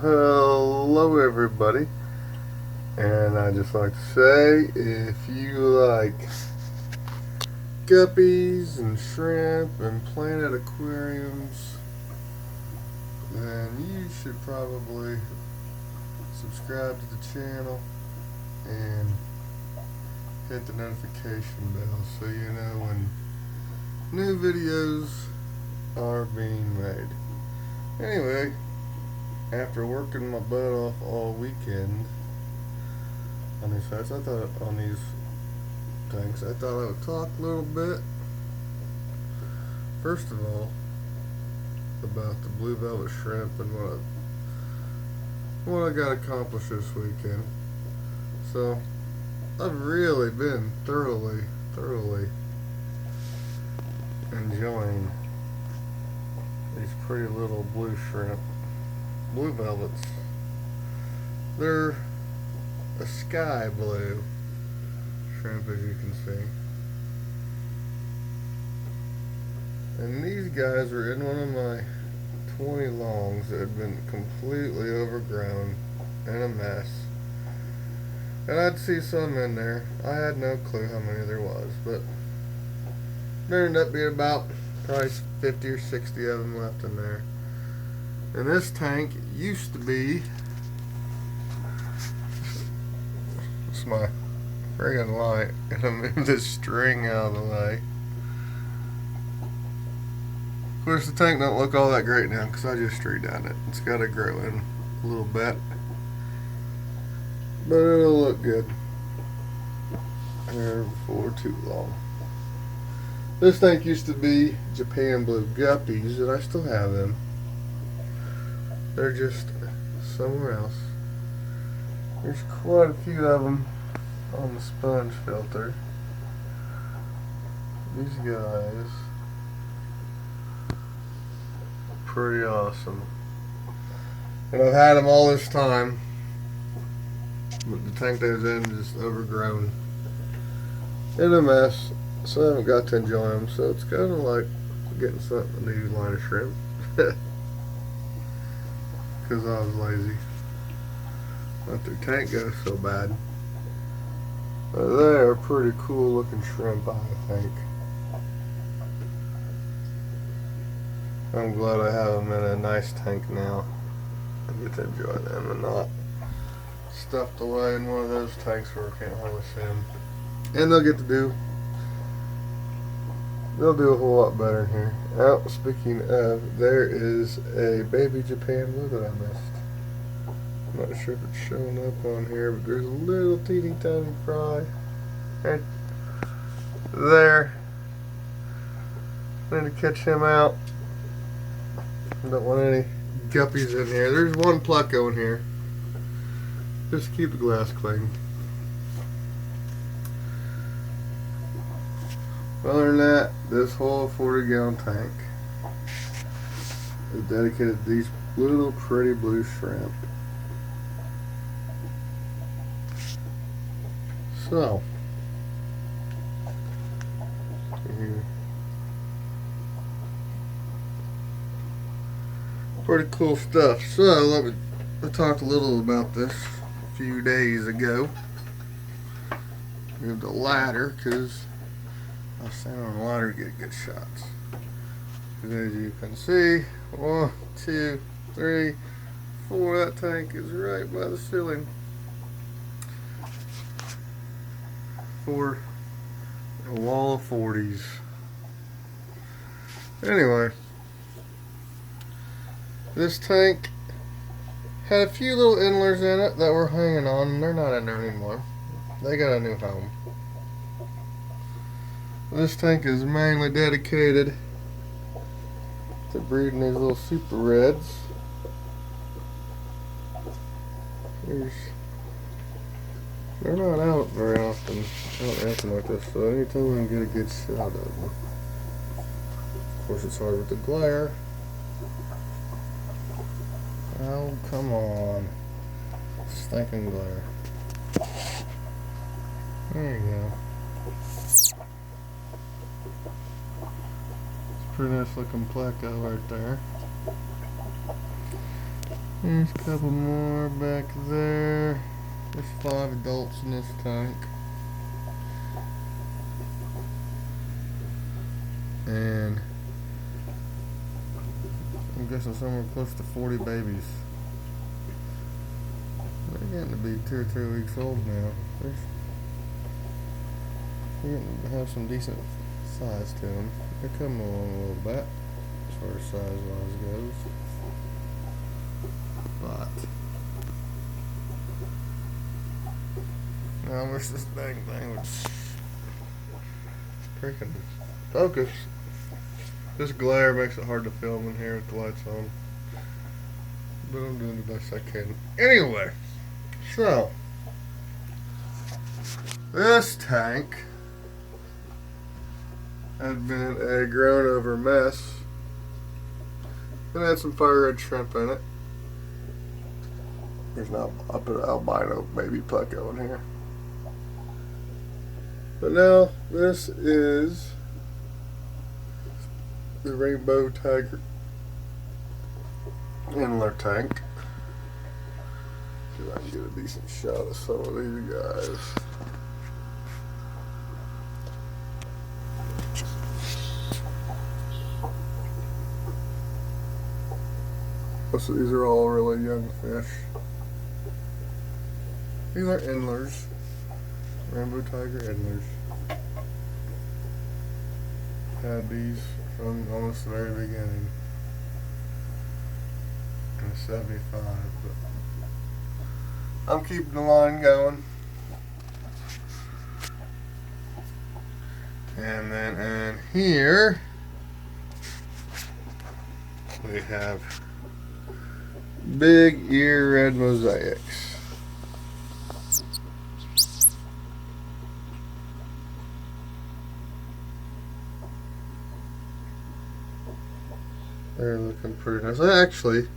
Hello everybody, and I just like to say, if you like guppies and shrimp and planet aquariums, then you should probably subscribe to the channel and hit the notification bell so you know when new videos are being made. Anyway, after working my butt off all weekend on these sites, I thought I would talk a little bit. First of all, about the blue velvet shrimp and what I got accomplished this weekend. So, I've really been thoroughly enjoying these pretty little blue shrimp. Blue velvets. They're a sky blue shrimp, as you can see. And these guys were in one of my 20 longs that had been completely overgrown and a mess. And I'd see some in there. I had no clue how many there was, but there ended up being about probably 50 or 60 of them left in there. And this tank used to be, it's my friggin' light, and I moved this string out of the way. Of course, the tank don't look all that great now because I just redone it. It's got to grow in a little bit, but it'll look good here before too long. This tank used to be Japan blue guppies, and I still have them. They're just somewhere else. There's quite a few of them on the sponge filter. These guys are pretty awesome. And I've had them all this time, but the tank they was in is just overgrown and a mess, so I haven't got to enjoy them. So it's kind of like getting something, a new line of shrimp. Because I was lazy. Let their tank go so bad. But they are pretty cool looking shrimp, I think. I'm glad I have them in a nice tank now. I get to enjoy them and not stuffed away in one of those tanks where I can't hardly see them. And they'll do a whole lot better in here. Oh, speaking of, there is a baby Japan blue that I missed. I'm not sure if it's showing up on here, but there's a little teeny tiny fry right there. I need to catch him out. I don't want any guppies in here. There's one pleco in here. Just keep the glass clean. Other than that, this whole 40-gallon tank is dedicated to these little pretty blue shrimp. So, pretty cool stuff. So, I talked a little about this a few days ago. Moved the ladder because I was standing on the ladder to get good shots. As you can see, 1, 2, 3, 4, that tank is right by the ceiling. For a wall of 40s. Anyway, this tank had a few little endlers in it that were hanging on, and they're not in there anymore. They got a new home. This tank is mainly dedicated to breeding these little super reds. They're not out very often, out acting like this, so anytime I can get a good shot of them. Of course, it's hard with the glare. Oh, come on. Stinking glare. There you go. Pretty nice looking pleco right there. There's a couple more back there. There's 5 adults in this tank. And I'm guessing somewhere close to 40 babies. They're getting to be 2 or 3 weeks old now. They're getting to have some decent size to them. They're coming along a little bit as far as size-wise goes. But now I wish this dang thing would freaking focus. This glare makes it hard to film in here with the lights on. But I'm doing the best I can. Anyway, so this tank has been a grown over mess. It had some fire red shrimp in it. There's not a bit of albino baby pleco in here. But now this is the rainbow tiger endler tank. See if I can get a decent shot of some of these guys. So these are all really young fish. These are endlers, rainbow tiger endlers. Had these from almost the very beginning in '75, but I'm keeping the line going. And then in here we have big ear red mosaics. They're looking pretty nice. I actually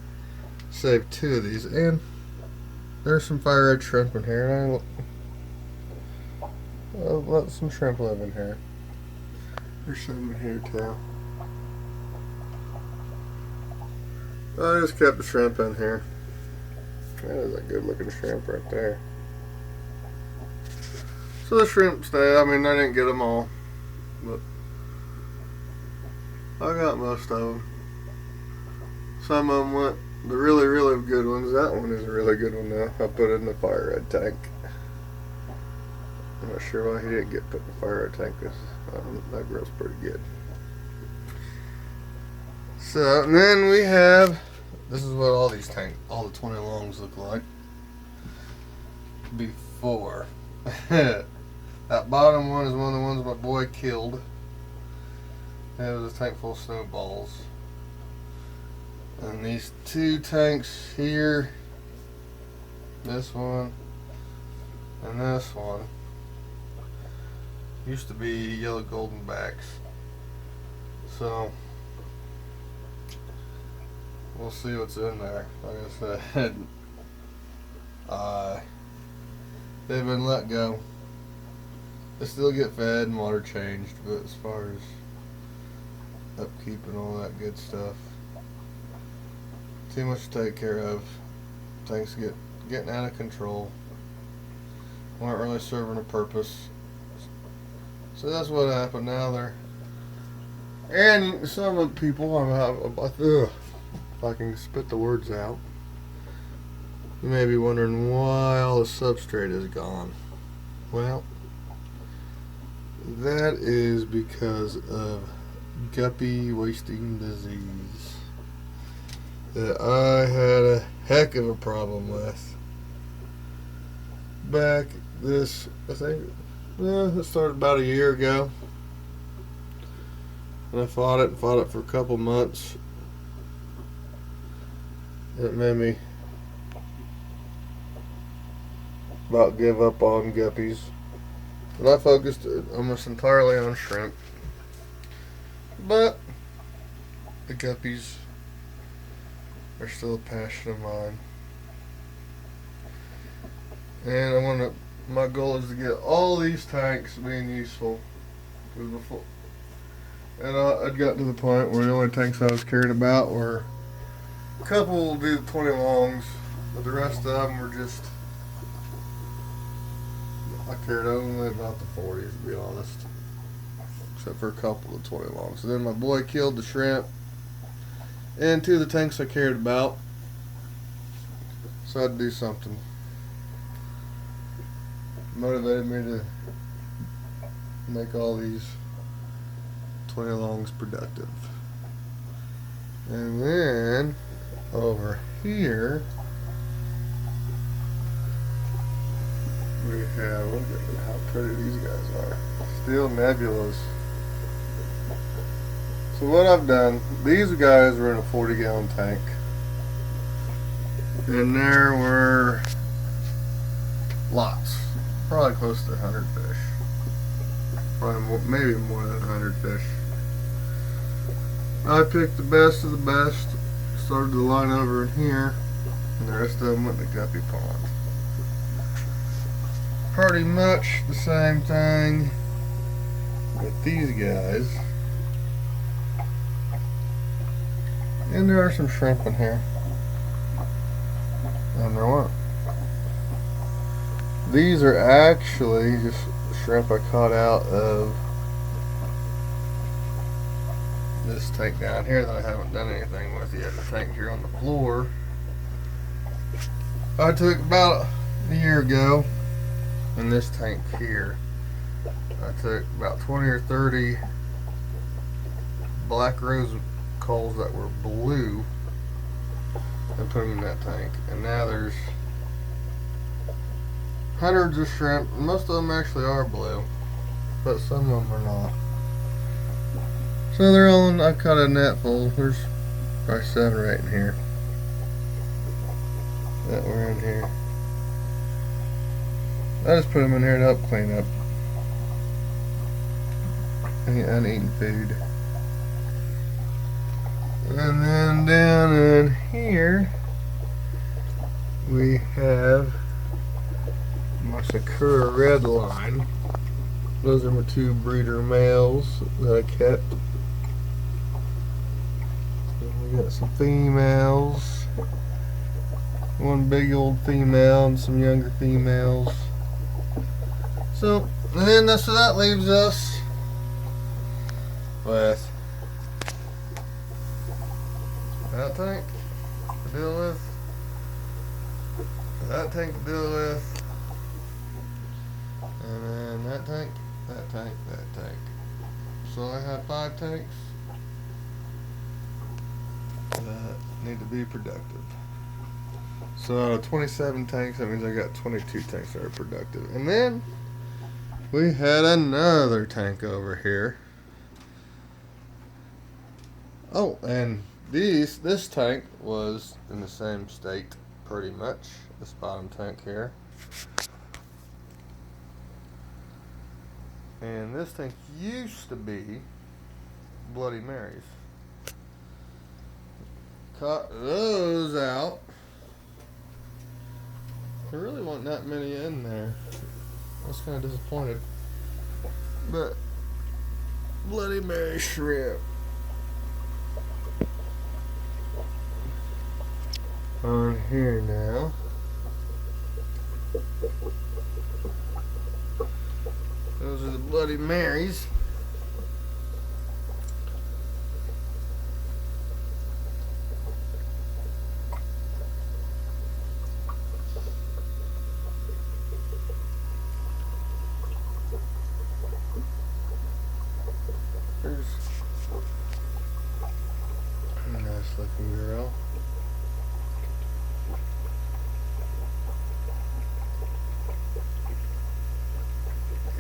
saved 2 of these, and there's some fire red shrimp in here, and I'll let some shrimp live in here. There's some in here too. I just kept the shrimp in here. That is a good looking shrimp right there. So the shrimp stay. I mean, I didn't get them all, but I got most of them. Some of them went, the really, really good ones. That one is a really good one now. I put it in the fire red tank. I'm not sure why he didn't get put in the fire red tank, because that grows pretty good. So, and then we have, this is what all these tanks, all the 20 longs look like before. That bottom one is one of the ones my boy killed. It was a tank full of snowballs. And these 2 tanks here, this one and this one, used to be yellow golden backs. So we'll see what's in there. Like I said, they've been let go. They still get fed and water changed, but as far as upkeep and all that good stuff, too much to take care of. Things getting out of control. Weren't really serving a purpose. So that's what happened. Now they're, and some of the people, if I can spit the words out, you may be wondering why all the substrate is gone. Well, that is because of guppy wasting disease that I had a heck of a problem with back this, I think, it started about a year ago, and I fought it for a couple months. It made me about give up on guppies, and I focused almost entirely on shrimp, but the guppies are still a passion of mine. And my goal is to get all these tanks being useful. couple will do 20 longs, but the rest of them were just, I cared only about the 40s, to be honest. Except for a couple of 20 longs. And then my boy killed the shrimp and two of the tanks I cared about. So I had to do something. Motivated me to make all these 20 longs productive. And then over here we have, look at how pretty these guys are. Steel nebulas. So what I've done, these guys were in a 40-gallon tank. And there were lots. Probably close to 100 fish. Probably more, maybe more than 100 fish. I picked the best of the best, started the line over in here, and the rest of them went to guppy pond. Pretty much the same thing with these guys. And there are some shrimp in here. And there weren't. These are actually just shrimp I caught out of this tank down here that I haven't done anything with yet. The tank here on the floor I took about a year ago. In this tank here I took about 20 or 30 black rose coals that were blue and put them in that tank. And now there's hundreds of shrimp. Most of them actually are blue, but some of them are not. So they're all, I caught a net full. There's probably 7 or 8 in here that were in here. I just put them in here to help clean up any uneaten food. And then down in here we have my Sakura red line. Those are my 2 breeder males that I kept. And we got some females. One big old female and some younger females. So, and then so that leaves us with that tank to deal with, that tank to deal with, and then that tank, that tank, that tank. So I have 5 tanks that need to be productive. So out of 27 tanks, that means I got 22 tanks that are productive. And then we had another tank over here. Oh, and this tank was in the same state pretty much, this bottom tank here. And this tank used to be Bloody Marys. Cut those out. There really weren't that many in there. I was kind of disappointed. But Bloody Mary shrimp on here now. Those are the Bloody Marys. There's a nice looking girl.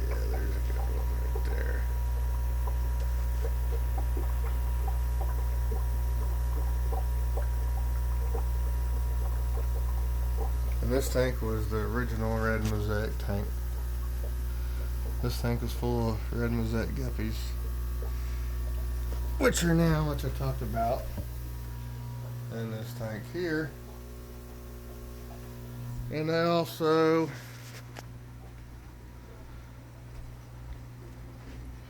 Yeah, there's a good one right there. And this tank was the original red mosaic tank. This tank was full of red mosaic guppies, which are now, which I talked about, in this tank here. And I also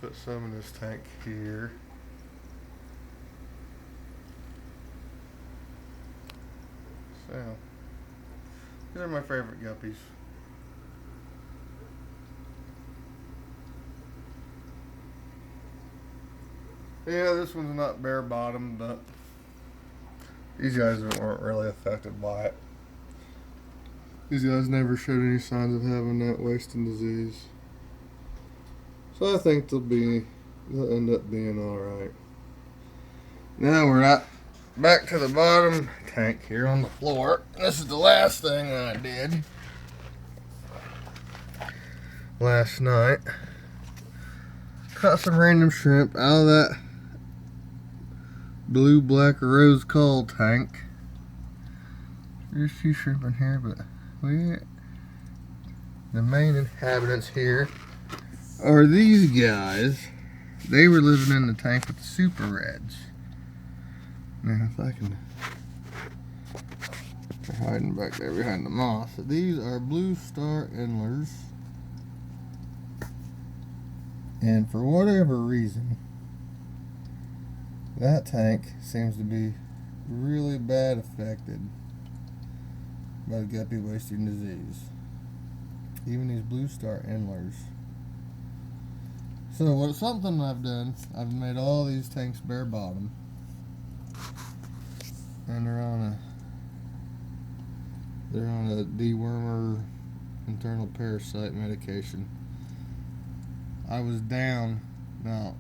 put some in this tank here. So, these are my favorite guppies. Yeah, this one's not bare bottomed, but these guys weren't really affected by it. These guys never showed any signs of having that wasting disease. So I think they'll end up being alright. Now we're back to the bottom tank here on the floor. This is the last thing I did last night. Caught some random shrimp out of that blue, black, or rose coal tank. There's a few shrimp in here, but the main inhabitants here are these guys. They were living in the tank with the super reds. Now if I can, they're hiding back there behind the moss. These are blue star endlers. And for whatever reason, that tank seems to be really bad affected by the guppy wasting disease. Even these blue star endlers. So something I've done, I've made all these tanks bare bottom. And they're on a dewormer internal parasite medication. I was down. Now,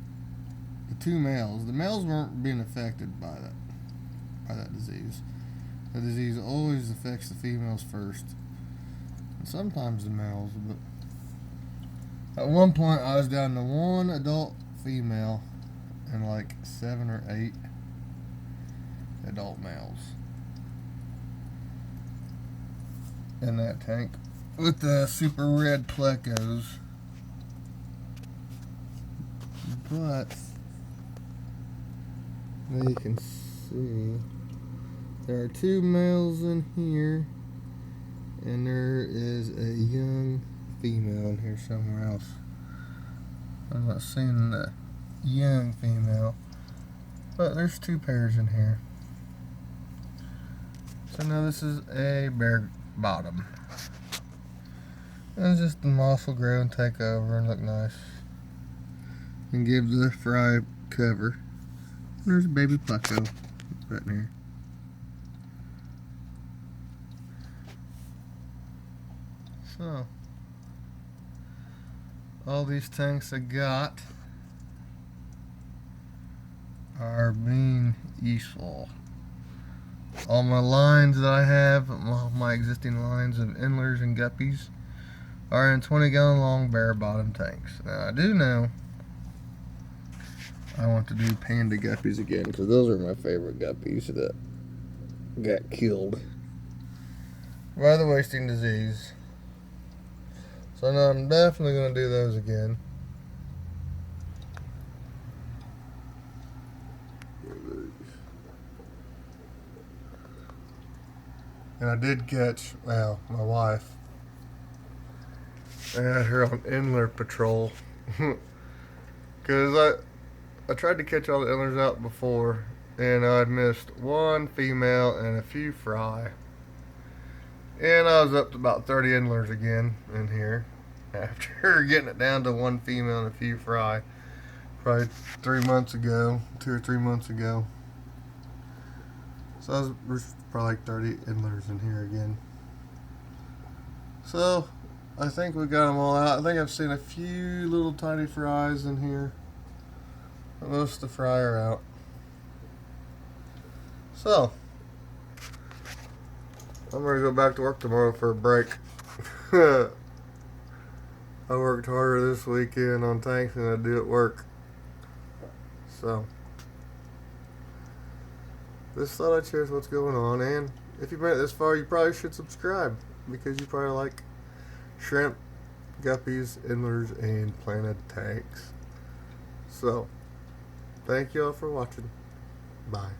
the two males. The males weren't being affected by that disease. The disease always affects the females first, and sometimes the males. But at one point, I was down to one adult female and like 7 or 8 adult males in that tank with the super red plecos. But now you can see there are 2 males in here, and there is a young female in here somewhere else. I'm not seeing the young female, but there's 2 pairs in here. So now this is a bare bottom. And just the moss will grow and take over and look nice. And give the fry cover. And there's a baby pleco right in here. So, all these tanks I got are being useful. All my lines that I have, all my existing lines of endlers and guppies, are in 20-gallon long bare bottom tanks. Now I do know I want to do panda guppies again, because those are my favorite guppies that got killed by the wasting disease. So now I'm definitely going to do those again. And I did catch, well, my wife. I had her on endler patrol. Because I tried to catch all the endlers out before, and I'd missed 1 female and a few fry. And I was up to about 30 endlers again in here after getting it down to 1 female and a few fry. Probably 3 months ago, 2 or 3 months ago. So there's probably like 30 endlers in here again. So I think we got them all out. I think I've seen a few little tiny fries in here. But most of the fry are out. So I'm ready to go back to work tomorrow for a break. I worked harder this weekend on tanks than I do at work. So just thought I'd share what's going on, and if you made it this far, you probably should subscribe, because you probably like shrimp, guppies, endlers, and planted tanks. So thank y'all for watching. Bye.